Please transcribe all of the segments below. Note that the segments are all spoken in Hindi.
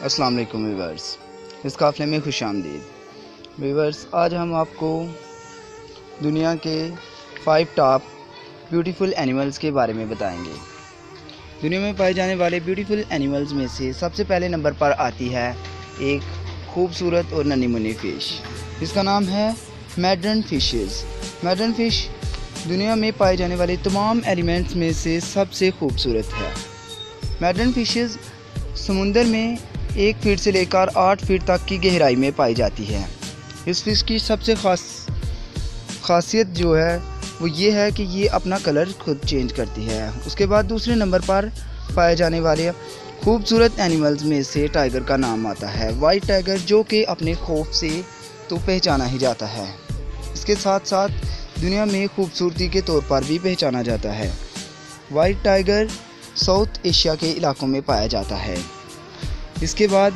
अस्सलाम वालेकुम व्यूअर्स, इस काफ़िले में खुश आमदीद। व्यूअर्स, आज हम आपको दुनिया के 5 टॉप ब्यूटीफुल एनिमल्स के बारे में बताएंगे। दुनिया में पाए जाने वाले ब्यूटीफुल एनिमल्स में से सबसे पहले नंबर पर आती है एक खूबसूरत और नन्ही मुन्नी फ़िश। इसका नाम है मैडर्न फ़िशेस। मैडर्न फ़िश दुनिया में पाए जाने वाले तमाम एलिमेंट्स में से सबसे खूबसूरत है। मैडर्न फ़िशेस समुंदर में 1 फीट से लेकर 8 फीट तक की गहराई में पाई जाती है। इस फिश की सबसे खासियत जो है वो ये है कि ये अपना कलर खुद चेंज करती है। उसके बाद दूसरे नंबर पर पाए जाने वाले खूबसूरत एनिमल्स में से टाइगर का नाम आता है। वाइट टाइगर, जो कि अपने खौफ से तो पहचाना ही जाता है, इसके साथ साथ दुनिया में खूबसूरती के तौर पर भी पहचाना जाता है। वाइट टाइगर साउथ एशिया के इलाकों में पाया जाता है। इसके बाद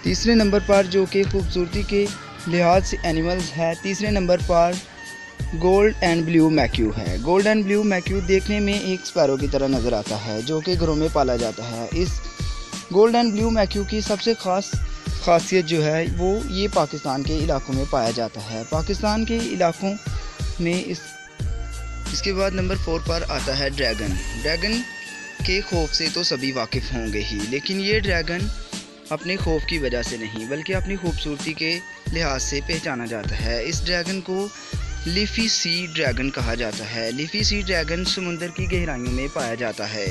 तीसरे नंबर पर, जो कि खूबसूरती के लिहाज से एनिमल्स है, तीसरे नंबर पर गोल्ड एंड ब्लू मैक्यू है। गोल्ड एंड ब्लू मैक्यू देखने में एक स्पैरो की तरह नज़र आता है, जो कि घरों में पाला जाता है। इस गोल्ड एंड ब्लू मैक्यू की सबसे खासियत जो है वो ये पाकिस्तान के इलाकों में पाया जाता है। पाकिस्तान के इलाकों में इसके बाद नंबर 4 पर आता है ड्रैगन। ड्रैगन के खौफ से तो सभी वाकिफ़ होंगे ही, लेकिन ये ड्रैगन अपने खौफ की वजह से नहीं बल्कि अपनी खूबसूरती के लिहाज से पहचाना जाता है। इस ड्रैगन को लीफी सी ड्रैगन कहा जाता है। लीफी सी ड्रैगन समुंदर की गहराइयों में पाया जाता है।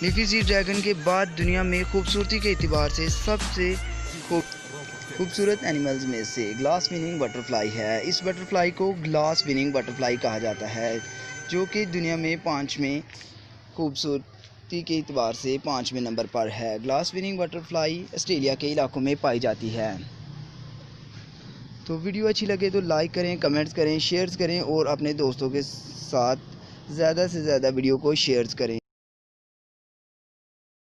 लीफी सी ड्रैगन के बाद दुनिया में खूबसूरती के एतबार से सबसे खूबसूरत एनिमल्स में से ग्लास विनिंग बटरफ्लाई है। इस बटरफ्लाई को ग्लास विनिंग बटरफ्लाई कहा जाता है, जो कि दुनिया में 5वें खूबसूरती के एतबार से 5वें नंबर पर है। ग्लास विनिंग बटरफ्लाई ऑस्ट्रेलिया के इलाकों में पाई जाती है। तो वीडियो अच्छी लगे तो लाइक करें, कमेंट्स करें, शेयर्स करें और अपने दोस्तों के साथ ज़्यादा से ज़्यादा वीडियो को शेयर्स करें।